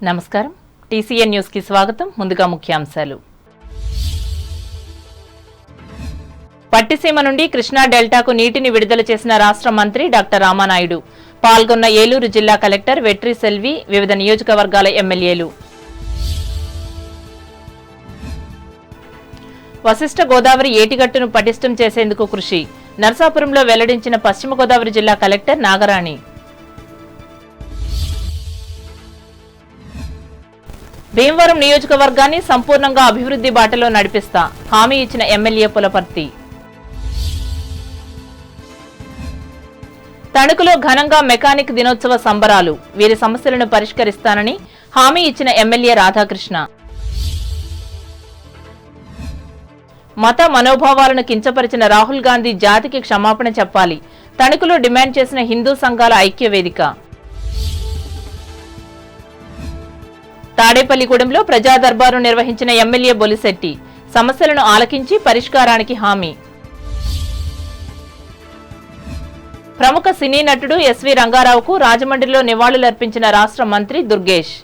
నమస్కారం TCN news కి స్వాగతం. ముందుగా ముఖ్యాంశాలు. పట్టిసీమ నుండి కృష్ణా డెల్టాకు నీటిని విడుదల చేసిన రాష్ట్ర మంత్రి డాక్టర్ రామానాయుడు. పాల్గొన్న ఏలూరు జిల్లా కలెక్టర్ వెట్రి సెల్వి, వివిధ నియోజకవర్గాల ఎమ్మెల్యేలు. వశిష్ఠ గోదావరి ఏటిగట్టును పటిష్టం చేసేందుకు కృషి. నర్సాపురంలో వెల్లడించిన పశ్చిమ గోదావరి జిల్లా కలెక్టర్ నాగరాణి. భీమవరం నియోజకవర్గాన్ని సంపూర్ణంగా అభివృద్ధి బాటలో నడిపిస్తా హామీ ఇచ్చిన ఎమ్మెల్యే పులపర్తి. తణుకులో ఘనంగా మెకానిక్ దినోత్సవ సంబరాలు. వీరి సమస్యలను పరిష్కరిస్తానని హామీ ఇచ్చిన ఎమ్మెల్యే రాధాకృష్ణ. మత మనోభావాలను కించపరిచిన రాహుల్ గాంధీ జాతికి క్షమాపణ చెప్పాలి. తణుకులో డిమాండ్ చేసిన హిందూ సంఘాల ఐక్య వేదిక. తాడేపల్లిగూడెంలో ప్రజా దర్బారు నిర్వహించిన ఎమ్మెల్యే బొలిశెట్టి. సమస్యలను ఆలకించి పరిష్కారానికి హామీ. ప్రముఖ సినీ నటుడు ఎస్వి రంగారావుకు రాజమండ్రిలో నివాళులర్పించిన రాష్ట్ర మంత్రి దుర్గేష్.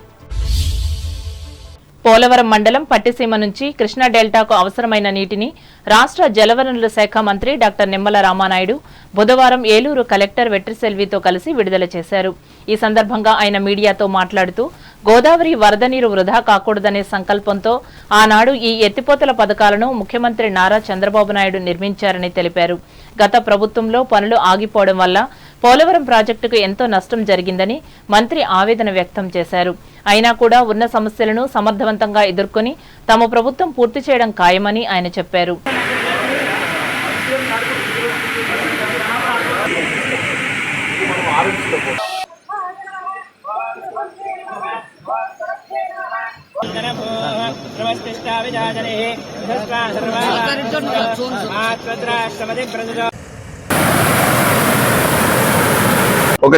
పోలవరం మండలం పట్టిసీమ నుంచి కృష్ణా డెల్టాకు అవసరమైన నీటిని రాష్ట్ర జలవనరుల శాఖ మంత్రి డాక్టర్ నిమ్మల రామానాయుడు బుధవారం ఏలూరు కలెక్టర్ వెట్రి సెల్వితో కలిసి విడుదల చేశారు. ఈ సందర్భంగా ఆయన మీడియాతో మాట్లాడుతూ గోదావరి వరద నీరు వృధా కాకూడదనే సంకల్పంతో ఆనాడు ఈ ఎత్తిపోతల పథకాలను ముఖ్యమంత్రి నారా చంద్రబాబు నాయుడు నిర్మించారని తెలిపారు. గత ప్రభుత్వంలో పనులు ఆగిపోవడం వల్ల పోలవరం ప్రాజెక్టుకు ఎంతో నష్టం జరిగిందని మంత్రి ఆవేదన వ్యక్తం చేశారు. అయినా కూడా ఉన్న సమస్యలను సమర్థవంతంగా ఎదుర్కొని తమ ప్రభుత్వం పూర్తి చేయడం ఖాయమని ఆయన చెప్పారు.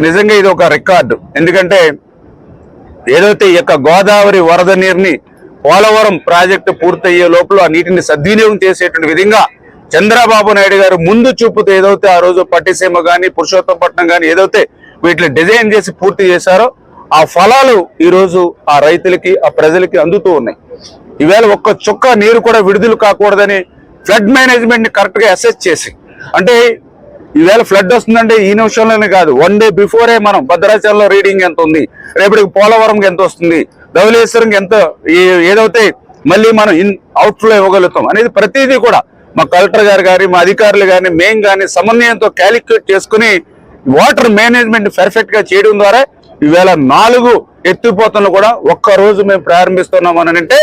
నిజంగా ఇది ఒక రికార్డు. ఎందుకంటే ఏదైతే ఈ యొక్క గోదావరి వరద నీరుని పోలవరం ప్రాజెక్టు పూర్తయ్యే లోపల ఆ నీటిని సద్వినియోగం చేసేటువంటి విధంగా చంద్రబాబు నాయుడు గారు ముందు చూపుతూ ఏదైతే ఆ రోజు పట్టిసీమ గాని పురుషోత్తపట్నం గాని ఏదైతే వీటిని డిజైన్ చేసి పూర్తి చేశారో ఆ ఫలాలు ఈ రోజు ఆ రైతులకి ఆ ప్రజలకి అందుతూ ఉన్నాయి. ఈవేళ ఒక్క చుక్క నీరు కూడా విడుదల కాకూడదని ఫ్లడ్ మేనేజ్మెంట్ ని కరెక్ట్ గా అసెస్ చేసి, అంటే ఈవేళ ఫ్లడ్ వస్తుందంటే ఈ నిమిషంలోనే కాదు, 1 డే బిఫోరే మనం భద్రాచలంలో రీడింగ్ ఎంత ఉంది, రేపటికి పోలవరంకి ఎంత వస్తుంది, ధవళేశ్వరంకి ఎంత, ఏదైతే మళ్ళీ మనం అవుట్ ఫ్లో ఇవ్వగలుగుతాం అనేది ప్రతిదీ కూడా మా కలెక్టర్ గారు కానీ మా అధికారులు కానీ మేము కానీ సమన్వయంతో క్యాలిక్యులేట్ చేసుకుని వాటర్ మేనేజ్మెంట్ పర్ఫెక్ట్ గా చేయడం ద్వారా ఈవేళ 4 ఎత్తిపోతలను కూడా ఒక్క రోజు మేము ప్రారంభిస్తున్నాం అని అంటే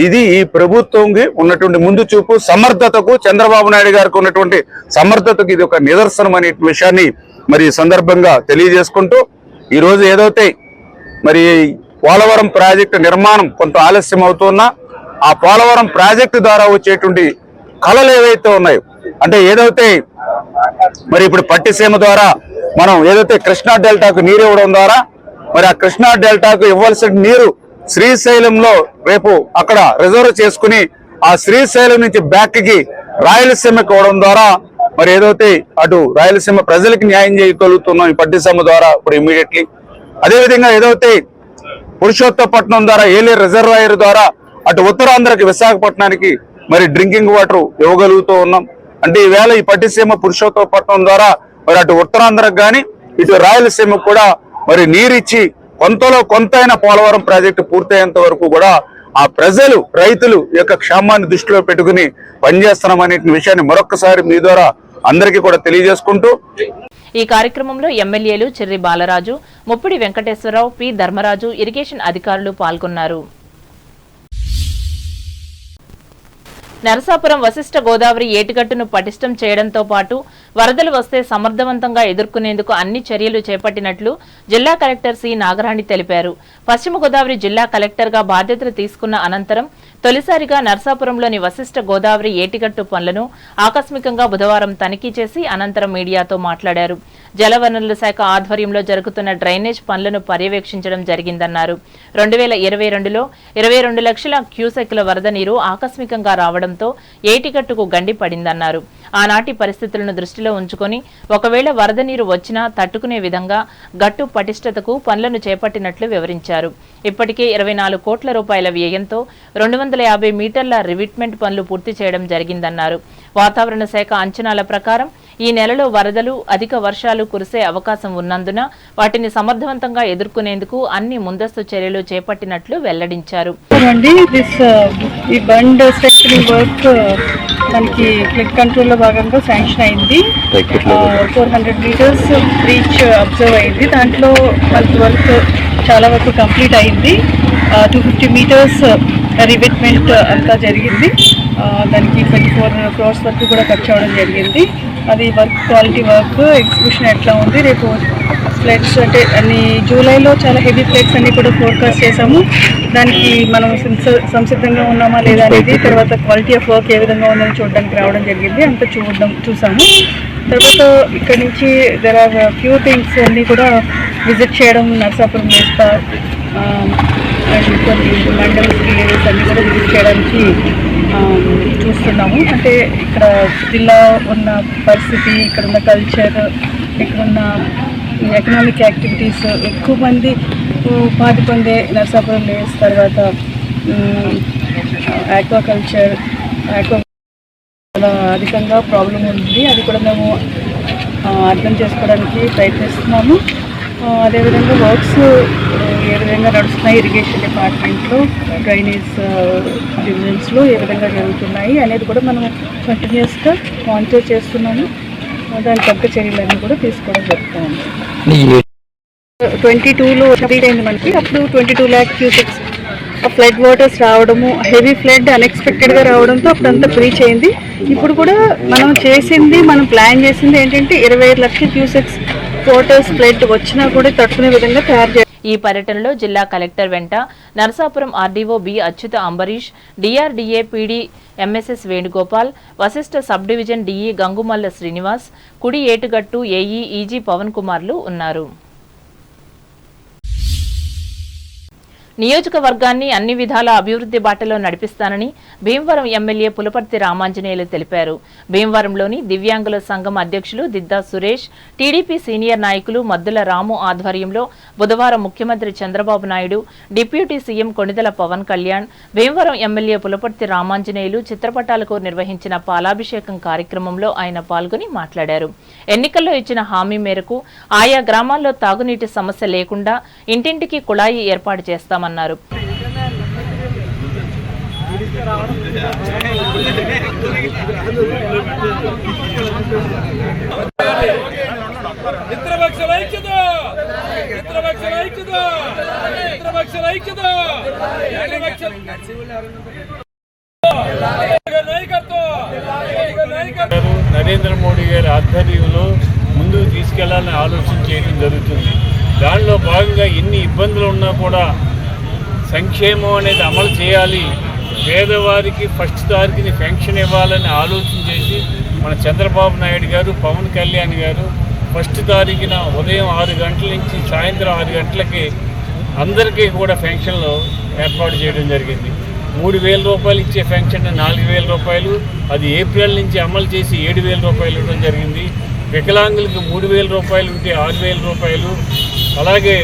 ఇది ఈ ప్రభుత్వంకి ఉన్నటువంటి ముందు చూపు, సమర్థతకు, చంద్రబాబు నాయుడు గారికి ఉన్నటువంటి సమర్థతకు ఇది ఒక నిదర్శనం అనే విషయాన్ని మరి ఈ సందర్భంగా తెలియజేసుకుంటూ ఈ రోజు ఏదైతే మరి పోలవరం ప్రాజెక్టు నిర్మాణం కొంత ఆలస్యం అవుతున్నా ఆ పోలవరం ప్రాజెక్టు ద్వారా వచ్చేటువంటి కళలు ఏవైతే ఉన్నాయో, అంటే ఏదైతే మరి ఇప్పుడు పట్టిసీమ ద్వారా మనం ఏదైతే కృష్ణా డెల్టాకు నీరు ఇవ్వడం ద్వారా మరి ఆ కృష్ణా డెల్టాకు ఇవ్వాల్సిన నీరు శ్రీశైలంలో రేపు అక్కడ రిజర్వ్ చేసుకుని ఆ శ్రీశైలం నుంచి బ్యాక్ కి రాయలసీమకి ఇవ్వడం ద్వారా మరి ఏదైతే అటు రాయలసీమ ప్రజలకి న్యాయం చేయగలుగుతున్నాం ఈ పట్టిసీమ ద్వారా ఇప్పుడు ఇమీడియట్లీ. అదేవిధంగా ఏదైతే పురుషోత్తపట్నం ద్వారా ఏలేరు రిజర్వాయర్ ద్వారా అటు ఉత్తరాంధ్రకి విశాఖపట్నానికి మరి డ్రింకింగ్ వాటర్ ఇవ్వగలుగుతూ ఉన్నాం. అంటే ఈవేళ ఈ పట్టిసీమ పురుషోత్తపట్నం ద్వారా మరి అటు ఉత్తరాంధ్రకు కానీ ఇటు రాయలసీమకు కూడా మరి నీరిచ్చి కొంతలో కొంతైనా పోలవరం ప్రాజెక్టు పూర్తయ్యేంత వరకు కూడా ఆ ప్రజలు రైతులు యొక్క క్షేమాన్ని దృష్టిలో పెట్టుకుని పనిచేస్తున్నామనే విషయాన్ని మరొకసారి మీ ద్వారా అందరికీ కూడా తెలియజేసుకుంటూ ఈ కార్యక్రమంలో ఎమ్మెల్యేలు చెర్రి బాలరాజు, ముప్పిడి వెంకటేశ్వరరావు, పి ధర్మరాజు, ఇరిగేషన్ అధికారులు పాల్గొన్నారు. నరసాపురం వశిష్ఠ గోదావరి ఏటిగట్టును పటిష్టం చేయడంతో పాటు వరదలు వస్తే సమర్థవంతంగా ఎదుర్కొనేందుకు అన్ని చర్యలు చేపట్టినట్లు జిల్లా కలెక్టర్ సి నాగరాణి తెలిపారు. పశ్చిమ గోదావరి జిల్లా కలెక్టర్ గా బాధ్యతలు తీసుకున్న అనంతరం తొలిసారిగా నరసాపురంలోని వశిష్ఠ గోదావరి ఏటిగట్టు పనులను ఆకస్మికంగా బుధవారం తనిఖీ చేసి అనంతరం మీడియాతో మాట్లాడారు. జలవనరుల శాఖ ఆధ్వర్యంలో జరుగుతున్న డ్రైనేజ్ పనులను పర్యవేక్షించడం జరిగిందన్నారు. 2022లో 22 లక్షల క్యూసెక్ల వరద నీరు ఆకస్మికంగా రావడంతో ఏటిగట్టుకు గండి పడిందన్నారు. ఆనాటి పరిస్థితులను దృష్టిలో కంట్రోల్లో ఉంచుకొని ఒకవేళ వరద నీరు వచ్చినా తట్టుకునే విధంగా గట్టు పటిష్టతకు పనులను చేపట్టినట్లు వివరించారు. ఇప్పటికే 24 కోట్ల రూపాయల వ్యయంతో 250 మీటర్ల రివిట్మెంట్ పనులు పూర్తి చేయడం జరిగిందన్నారు. వాతావరణ శాఖ అంచనాల ప్రకారం ఈ నెలలో వరదలు, అధిక వర్షాలు కురిసే అవకాశం ఉన్నందున వాటిని సమర్థవంతంగా ఎదుర్కొనేందుకు అన్ని ముందస్తు చర్యలు చేపట్టినట్లు వెల్లడించారు. ఈ బండ్ స్ట్రెంథెనింగ్ వర్క్ మనకి ఫ్లడ్ కంట్రోల్ లో భాగంగా శాంక్షన్ అయింది. 400 మీటర్స్ బ్రీచ్ అబ్జర్వ్ అయింది. దాంట్లో మనకి వర్క్ చాలా వరకు కంప్లీట్ అయింది. 250 మీటర్స్ రివిట్మెంట్ అంతా జరిగింది. దానికి 24 crores వరకు కూడా ఖర్చు అవ్వడం జరిగింది. అది వర్క్ క్వాలిటీ వర్క్, ఎగ్జిక్యూషన్ ఎట్లా ఉంది. రేపు ఫ్లడ్స్ అంటే అన్ని జూలైలో చాలా హెవీ ఫ్లడ్స్ అన్ని కూడా ఫోర్కాస్ట్ చేసాము. దానికి మనం సంసిద్ధంగా ఉన్నామా లేదా అనేది, తర్వాత క్వాలిటీ ఆఫ్ వర్క్ ఏ విధంగా ఉందని చూడడానికి రావడం జరిగింది. అంతా చూసాము. తర్వాత ఇక్కడ నుంచి దెర్ ఆర్ ఫ్యూ థింగ్స్ అన్నీ కూడా విజిట్ చేయడం, నర్సాపురం వేస్తా అండ్ కొన్ని మండల్స్ విలేజెస్ అన్నీ కూడా విజిట్ చేయడానికి చూస్తున్నాము. అంటే ఇక్కడ జిల్లా ఉన్న పరిస్థితి, ఇక్కడ ఉన్న కల్చర్, ఇక్కడున్న ఎకనామిక్ యాక్టివిటీస్, ఎక్కువ మంది ఉపాధి పొందే నర్సాపురం విలేజ్, తర్వాత ఆక్వాకల్చర్, చాలా అధికంగా ప్రాబ్లం ఉంది. అది కూడా మేము అర్థం చేసుకోవడానికి ప్రయత్నిస్తున్నాము. అదేవిధంగా వర్క్స్ ఏ విధంగా నడుస్తున్నాయి, ఇరిగేషన్ డిపార్ట్మెంట్లో, డ్రైనేజ్ డివిజన్స్లో ఏ విధంగా జరుగుతున్నాయి అనేది కూడా మనం కంటిన్యూస్గా మానిటర్ చేస్తున్నాము. దాని తగ్గ చర్యలన్నీ కూడా తీసుకోవడం జరుగుతుంది. 22లో కంప్లీట్ అయింది మనకి. అప్పుడు 22 lakh క్యూసెక్స్ ఫ్లడ్ వాటర్స్ రావడము, హెవీ ఫ్లడ్ అన్ఎక్స్పెక్టెడ్గా రావడంతో అప్పుడు అంతా బ్రీచ్ అయింది. ఇప్పుడు కూడా మనం ప్లాన్ చేసింది ఏంటంటే 25 లక్షల క్యూసెక్స్ వాటర్స్ ఫ్లడ్ వచ్చినా కూడా తట్టుకునే విధంగా తయారు చేయాలి. ఈ పర్యటనలో జిల్లా కలెక్టర్ వెంట Narasapuram RDO B Achyuta Ambarish, DRDA PD MSS Venugopal, Vasishta sub division DE Gangumalla Srinivas, కుడి ఏటుగట్టు ఏఈ ఈజీ పవన్ కుమార్లు ఉన్నారు. నియోజకవర్గాన్ని అన్ని విధాల అభివృద్ధి బాటలో నడిపిస్తానని భీమవరం ఎమ్మెల్యే పులపర్తి రామాంజనేయులు తెలిపారు. భీమవరంలోని దివ్యాంగుల సంఘం అధ్యక్షులు దిద్దా సురేష్, టీడీపీ సీనియర్ నాయకులు మద్దుల రాము ఆధ్వర్యంలో బుధవారం ముఖ్యమంత్రి Chandrababu Naidu, deputy CM Konidela Pawan Kalyan, Bhimavaram MLA Pulaparthi Ramanjaneyulu చిత్రపటాలకు నిర్వహించిన పాలాభిషేకం కార్యక్రమంలో ఆయన పాల్గొని మాట్లాడారు. ఎన్నికల్లో ఇచ్చిన హామీ మేరకు ఆయా గ్రామాల్లో తాగునీటి సమస్య లేకుండా ఇంటింటికి కుళాయి ఏర్పాటు చేస్తామన్నారు. నరేంద్ర మోడీ గారి ఆధ్వర్యంలో ముందుకు తీసుకెళ్లాలని ఆలోచన చేయడం జరుగుతుంది. దానిలో భాగంగా ఎన్ని ఇబ్బందులు ఉన్నా కూడా సంక్షేమం అనేది అమలు చేయాలి, పేదవారికి ఫస్ట్ తారీఖుని పెన్షన్ ఇవ్వాలని ఆలోచన చేసి మన చంద్రబాబు నాయుడు గారు, పవన్ కళ్యాణ్ గారు ఫస్ట్ తారీఖున ఉదయం 6 గంటల నుంచి సాయంత్రం 6 గంటలకి అందరికీ కూడా పెన్షన్లు ఏర్పాటు చేయడం జరిగింది. 3,000 రూపాయలు ఇచ్చే పెన్షన్ 4,000 రూపాయలు, అది ఏప్రిల్ నుంచి అమలు చేసి 7,000 రూపాయలు ఇవ్వడం జరిగింది. వికలాంగులకు 3,000 రూపాయలు ఉంటే 6,000 రూపాయలు, అలాగే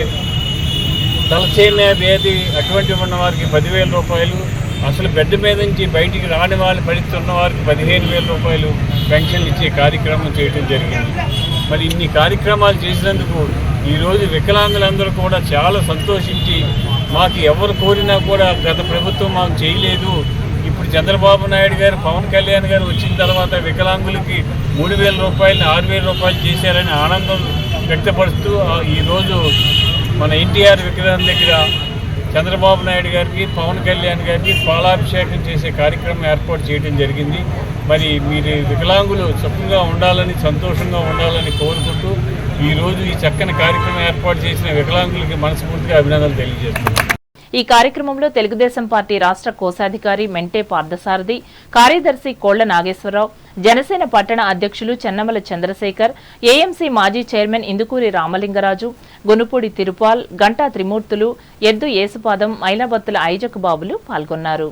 తలసేన వ్యాధి అటువంటి ఉన్న వారికి 10,000 రూపాయలు, అసలు బెడ్ మీద నుంచి బయటికి రాని వాళ్ళు పడుతున్న వారికి 15,000 రూపాయలు పెన్షన్లు ఇచ్చే కార్యక్రమం చేయడం జరిగింది. మరి ఇన్ని కార్యక్రమాలు చేసినందుకు ఈరోజు వికలాంగులందరూ కూడా చాలా సంతోషించి, మాకు ఎవరు కోరినా కూడా గత ప్రభుత్వం మాకు చేయలేదు, ఇప్పుడు చంద్రబాబు నాయుడు గారు, పవన్ కళ్యాణ్ గారు వచ్చిన తర్వాత వికలాంగులకి 3,000 రూపాయలని 6,000 రూపాయలు చేశారని ఆనందం వ్యక్తపరుస్తూ ఈరోజు మన ఎన్టీఆర్ విగ్రహం దగ్గర చంద్రబాబు నాయుడు గారికి, పవన్ కళ్యాణ్ గారికి పాలాభిషేకం చేసే కార్యక్రమం ఏర్పాటు చేయడం జరిగింది. మరి మీరు వికలాంగులు సుఖంగా ఉండాలని, సంతోషంగా ఉండాలని కోరుకుంటూ ఈరోజు ఈ చక్కని కార్యక్రమం ఏర్పాటు చేసిన వికలాంగులకి మనస్ఫూర్తిగా అభినందనలు తెలియజేస్తున్నాను. ఈ కార్యక్రమంలో తెలుగుదేశం పార్టీ రాష్ట్ర కోశాధికారి మెంటే పార్థసారథి, కార్యదర్శి కోళ్ల నాగేశ్వరరావు, జనసేన పట్టణ అధ్యక్షులు చెన్నమల చంద్రశేఖర్, ఏఎంసీ మాజీ చైర్మన్ ఇందుకూరి రామలింగరాజు, గునుపూడి తిరుపాల్, గంటా త్రిమూర్తులు, ఎద్దు యేసుపాదం, మైలాబత్తుల ఐజక్ బాబులు పాల్గొన్నారు.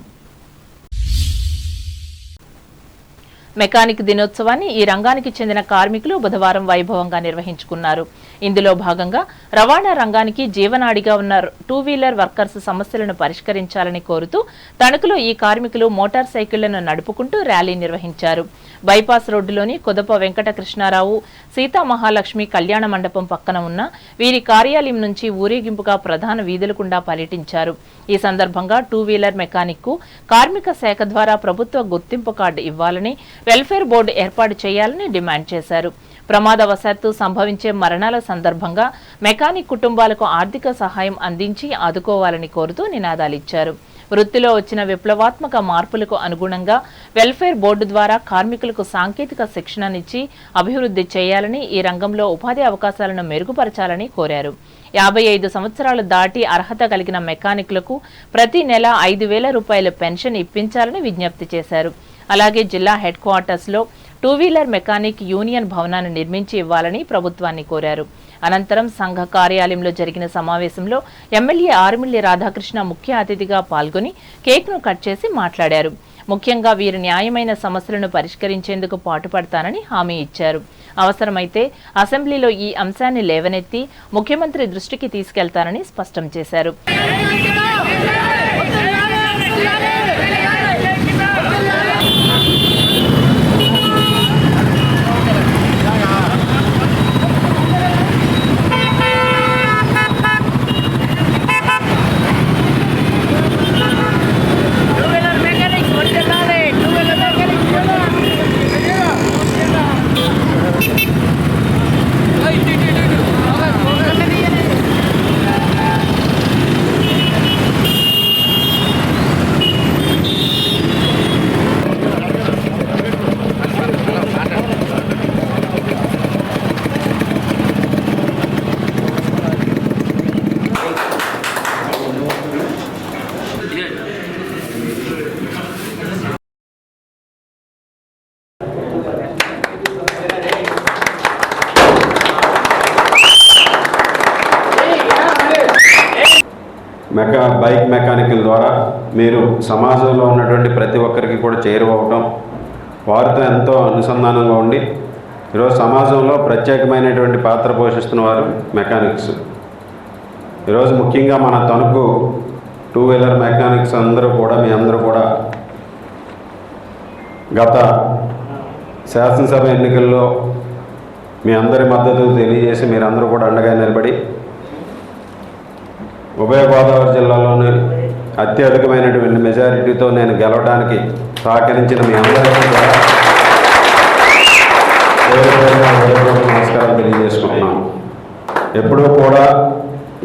మెకానిక్ దినోత్సవాన్ని ఈ రంగానికి చెందిన కార్మికులు బుధవారం వైభవంగా నిర్వహించుకున్నారు. ఇందులో భాగంగా రవాణా రంగానికి జీవనాడిగా ఉన్న 2 వీలర్ వర్కర్స్ సమస్యలను పరిష్కరించాలని కోరుతూ తణుకులో ఈ కార్మికులు మోటార్ సైకిళ్లను నడుపుకుంటూ ర్యాలీ నిర్వహించారు. బైపాస్ రోడ్డులోని కొదప వెంకట కృష్ణారావు సీతామహాలక్ష్మి కళ్యాణ మండపం పక్కన ఉన్న వీరి కార్యాలయం నుంచి ఊరేగింపుగా ప్రధాన వీధుల గుండా పర్యటించారు. ఈ సందర్భంగా 2 వీలర్ మెకానిక్ కు కార్మిక శాఖ ద్వారా ప్రభుత్వ గుర్తింపు కార్డు ఇవ్వాలని, వెల్ఫేర్ బోర్డు ఏర్పాటు చేయాలని డిమాండ్ చేశారు. ప్రమాదవశాత్తు సంభవించే మరణాల సందర్భంగా మెకానిక్ కుటుంబాలకు ఆర్థిక సహాయం అందించి ఆదుకోవాలని కోరుతూ నినాదాలిచ్చారు. వృత్తిలో వచ్చిన విప్లవాత్మక మార్పులకు అనుగుణంగా వెల్ఫేర్ బోర్డు ద్వారా కార్మికులకు సాంకేతిక శిక్షణనిచ్చి అభివృద్ధి చేయాలని, ఈ రంగంలో ఉపాధి అవకాశాలను మెరుగుపరచాలని కోరారు. 55 సంవత్సరాలు దాటి అర్హత కలిగిన మెకానిక్లకు ప్రతి నెల 5,000 రూపాయల పెన్షన్ ఇప్పించాలని విజ్ఞప్తి చేశారు. అలాగే జిల్లా హెడ్ క్వార్టర్స్ లో 2 వీలర్ మెకానిక్ యూనియన్ భవనాన్ని నిర్మించి ఇవ్వాలని ప్రభుత్వాన్ని కోరారు. అనంతరం సంఘ కార్యాలయంలో జరిగిన సమావేశంలో ఎమ్మెల్యే ఆర్మిల్లి రాధాకృష్ణ ముఖ్య అతిథిగా పాల్గొని కేక్ను కట్ చేసి మాట్లాడారు. ముఖ్యంగా వీరి న్యాయమైన సమస్యలను పరిష్కరించేందుకు పాటుపడతానని హామీ ఇచ్చారు. అవసరమైతే అసెంబ్లీలో ఈ అంశాన్ని లేవనెత్తి ముఖ్యమంత్రి దృష్టికి తీసుకెళ్తానని స్పష్టం చేశారు. బైక్ మెకానికల్ ద్వారా మీరు సమాజంలో ఉన్నటువంటి ప్రతి ఒక్కరికి కూడా చేరువవటం, వారితో ఎంతో అనుసంధానంగా ఉండి ఈరోజు సమాజంలో ప్రత్యేకమైనటువంటి పాత్ర పోషిస్తున్న వారు మెకానిక్స్. ఈరోజు ముఖ్యంగా మన తణుకు 2 వీలర్ మెకానిక్స్ అందరూ కూడా మీ అందరూ కూడా గత శాసనసభ ఎన్నికల్లో మీ అందరి మద్దతు తెలియజేసి మీరందరూ కూడా అండగా నిలబడి ఉభయ గోదావరి జిల్లాలోని అత్యధికమైనటువంటి మెజారిటీతో నేను గెలవడానికి సహకరించిన మీ అందరికీ కూడా నమస్కారం తెలియజేసుకుంటున్నాను. ఎప్పుడూ కూడా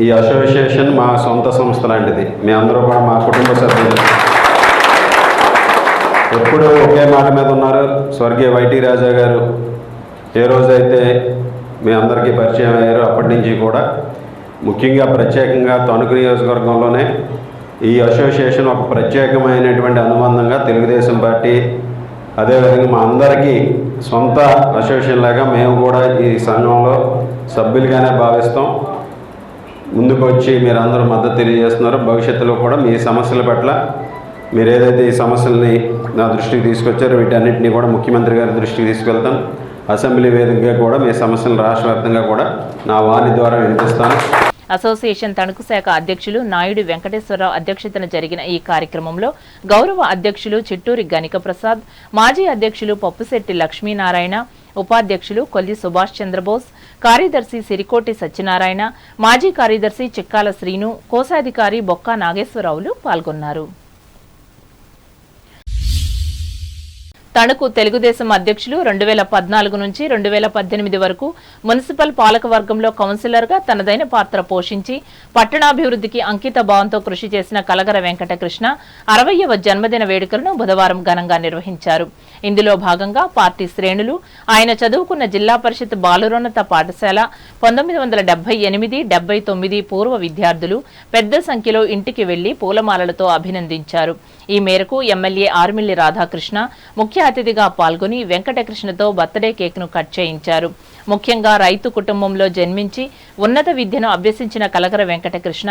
ఈ అసోసియేషన్ మా సొంత సంస్థ లాంటిది. మీ అందరూ కూడా మా కుటుంబ సభ్యులు. ఎప్పుడూ ఒకే మాట మీద ఉన్నారు. స్వర్గీయ వైటీ రాజా గారు ఏ రోజైతే మీ అందరికీ పరిచయం అయ్యారో అప్పటి నుంచి కూడా ముఖ్యంగా ప్రత్యేకంగా తణుకు నియోజకవర్గంలోనే ఈ అసోసియేషన్ ఒక ప్రత్యేకమైనటువంటి అనుబంధంగా తెలుగుదేశం పార్టీ, అదేవిధంగా మా అందరికీ సొంత అసోసియేషన్ లాగా మేము కూడా ఈ సంఘంలో సభ్యులుగానే భావిస్తాం. ముందుకు వచ్చి మీరందరూ మద్దతు తెలియజేస్తున్నారు. భవిష్యత్తులో కూడా మీ సమస్యల పట్ల మీరు ఏదైతే ఈ సమస్యల్ని నా దృష్టికి తీసుకొచ్చారో వీటన్నిటిని కూడా ముఖ్యమంత్రి గారి దృష్టికి తీసుకెళ్తాను. అసెంబ్లీ వేదికగా కూడా మీ సమస్యలను రాష్ట్ర వ్యాప్తంగా కూడా నా వాణి ద్వారా వినిపిస్తాను. అసోసియేషన్ తణుకు శాఖ అధ్యక్షులు నాయుడు వెంకటేశ్వరరావు అధ్యక్షతన జరిగిన ఈ కార్యక్రమంలో గౌరవ అధ్యక్షులు చిట్టూరి గణిక ప్రసాద్, మాజీ అధ్యక్షులు పప్పుశెట్టి లక్ష్మీనారాయణ, ఉపాధ్యక్షులు కొల్లి సుభాష్ చంద్రబోస్, కార్యదర్శి సిరికోటి సత్యనారాయణ, మాజీ కార్యదర్శి చిక్కాల శ్రీను, కోశాధికారి బొక్కా నాగేశ్వరరావులు పాల్గొన్నారు. తణుకు తెలుగుదేశం అధ్యక్షులు 2014 నుంచి 2018 వరకు మున్సిపల్ పాలకవర్గంలో కౌన్సిలర్గా తనదైన పాత్ర పోషించి పట్టణాభివృద్ధికి అంకిత భావంతో కృషి చేసిన కలగర వెంకటకృష్ణ 60వ జన్మదిన వేడుకలను బుధవారం ఘనంగా నిర్వహించారు. ఇందులో భాగంగా పార్టీ శ్రేణులు ఆయన చదువుకున్న జిల్లా పరిషత్ బాలురోన్నత పాఠశాల, 1978-79 పూర్వ విద్యార్థులు పెద్ద సంఖ్యలో ఇంటికి వెళ్లి పూలమాలలతో అభినందించారు. ఈ మేరకు ఎమ్మెల్యే ఆర్మిల్లి రాధాకృష్ణ ముఖ్య అతిథిగా పాల్గొని వెంకటకృష్ణతో బర్త్డే కేక్ను కట్ చేయించారు. ముఖ్యంగా రైతు కుటుంబంలో జన్మించి ఉన్నత విద్యను అభ్యసించిన కలగర వెంకటకృష్ణ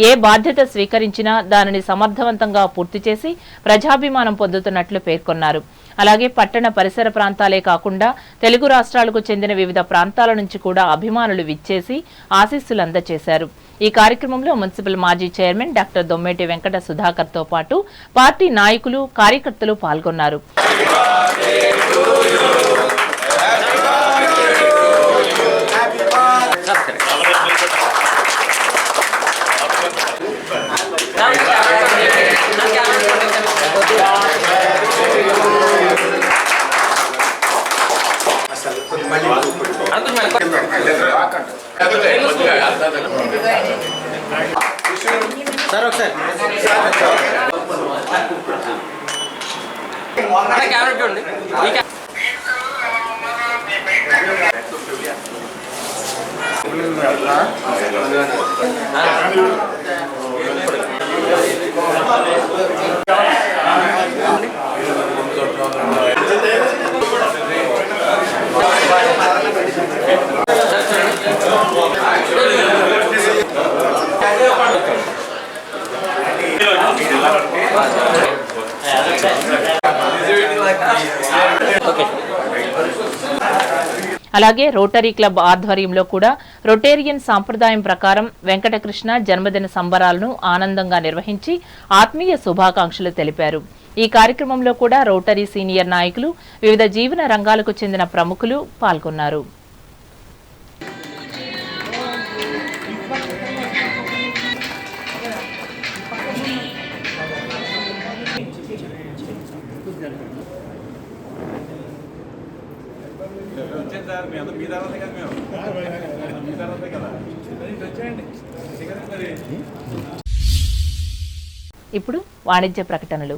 ఏ బాధ్యత స్వీకరించినా దానిని సమర్థవంతంగా పూర్తి చేసి ప్రజాభిమానం పొందుతున్నట్లు పేర్కొన్నారు. అలాగే పట్టణ పరిసర ప్రాంతాలే కాకుండా తెలుగు రాష్ట్రాలకు చెందిన వివిధ ప్రాంతాల నుంచి కూడా అభిమానులు విచ్చేసి ఆశీస్సులు అందజేశారు. ఈ కార్యక్రమంలో మున్సిపల్ మాజీ చైర్మన్ డాక్టర్ దొమ్మేటి వెంకట సుధాకర్తో పాటు పార్టీ నాయకులు, కార్యకర్తలు పాల్గొన్నారు. సార్ ఒకసారి కెమెరా చూడండి. అలాగే రోటరీ క్లబ్ ఆధ్వర్యంలో కూడా రొటేరియన్ సాంప్రదాయం ప్రకారం వెంకటకృష్ణ జన్మదిన సంబరాలను ఆనందంగా నిర్వహించి ఆత్మీయ శుభాకాంక్షలు తెలిపారు. ఈ కార్యక్రమంలో కూడా రోటరీ సీనియర్ నాయకులు, వివిధ జీవన రంగాలకు చెందిన ప్రముఖులు పాల్గొన్నారు. ఇప్పుడు వాణిజ్య ప్రకటనలు.